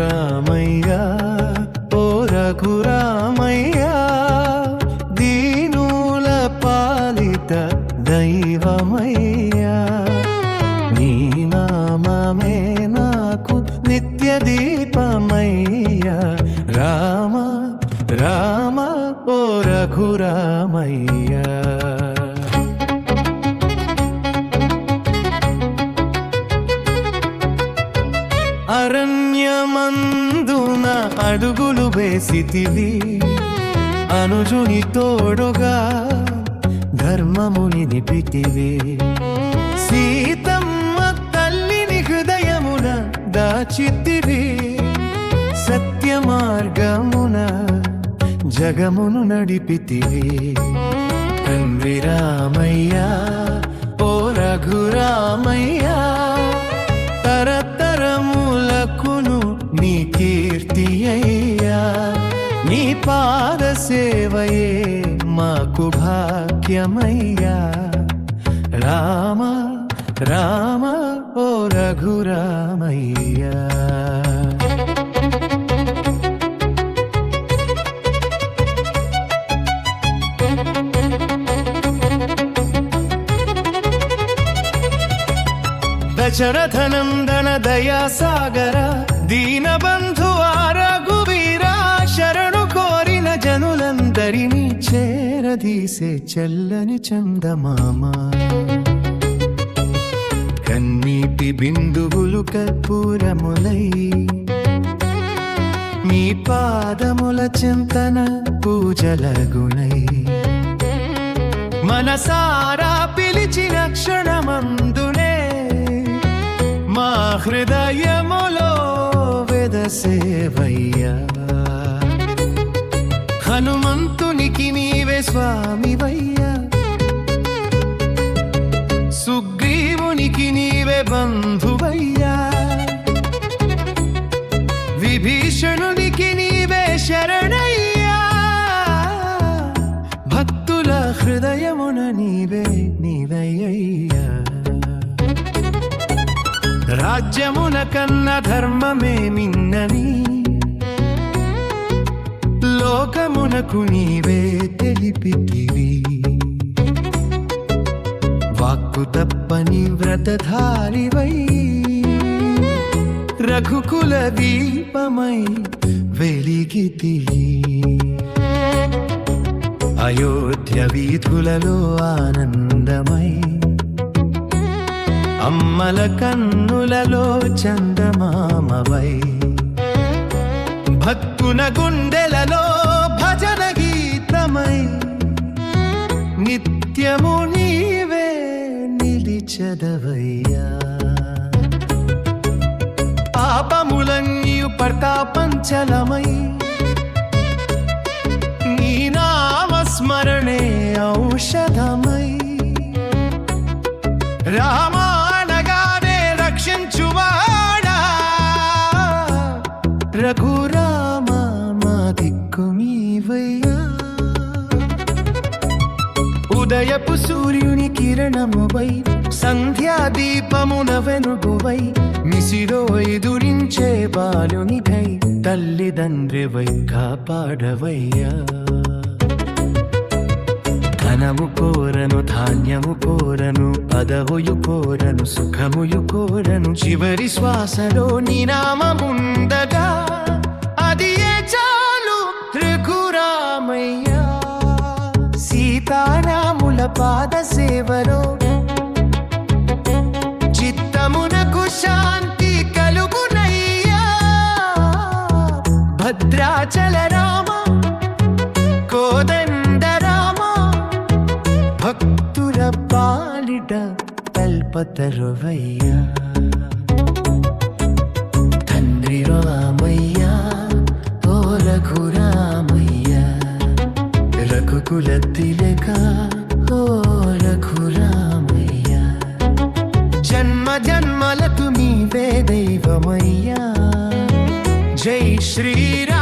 రఘురామయ్యా ఓ రఘురామయ్యా దీనుల పాలిత దైవమయ్యా నీ నామమే నాకు నిత్య దీపమయ్యా రామ రామ ఓ రఘురామయ్యా అరణ్యమందున అడుగులు వేసితివి అనుజుని తోడుగా ధర్మముని నిపితివి సీతమ్మ తల్లిని హృదయమున దాచితివి సత్య మార్గమున జగమును నడిపితివి తండ్రి రామయ్యా ఓ రఘురామయ్యా తరతరములకును నీ కీర్తి అయ్యా నీ పాద సేవయే మాకు భాగ్యమయ్యా రామ రామ ఓ రఘురామయ్యా దశరథనందన దయాసాగర దీనబంధు రఘువీరా శరణు కోరిన జనులందరినీ చేరదీసే చల్లని చందమామ కన్నీటి బిందువులు కర్పూరములై మీ పాదముల చింతన పూజల గుణై మనసారా పిలిచిన క్షణమందునే మా హృదయములో వెదసేవయ్యా హనుమంతునికి నీవే స్వామివయ్యా సుగ్రీవునికి నీవే బంధువయ్యా విభీషణునికి నీవే శరణయ్యా భక్తుల హృదయమున నీవే నీవయ్యా రాజ్యమున కన్న ధర్మమే మిన్నని లోకమునకు నీవే తెలిపితివి వాక్కు తప్పని వ్రతధారివై రఘుకుల దీపమై వెలిగితివి అయోధ్య వీధులలో ఆనందమై అమ్మల కన్నులలో చందమామవై భక్తున గుండెలలో భజన గీతమై నిత్యము నీవే నిలిచదవయ్యా పాపములన్నీయు ప్రతాపంచలమై నీ నామస్మరణే ఔషధమై రామానగానే రక్షించువాడా రఘురామ మా దిక్కు నీవయ్యా ఉదయపు సూర్యుని కిరణమువై సంధ్యాదీపమున వెనుగువై మిసిరో ఎదురించే బాలునికై తల్లిదండ్రివై కాపాడవయ్యా ధనము కోరను ధాన్యము కోరను పదవుయు కోరను సుఖముయు కోరను చివరి శ్వాసలో నీ నామముందగా అది చాలు రఘురామయ్యా సీతారాముల పాద సేవలో చిత్తమునకు శాంతి కలుగునయ్యా భద్రాచల రామ కోదండ రామ భక్తుల పాలిట కల్పతరువయ్యా తండ్రి రామయ్యా ఓ రఘురామయ్యా రఘుకుల తిలక ఓ రఘురామయ్యా జన్మ జన్మలకు నీవే దైవమయ్యా జై శ్రీరామ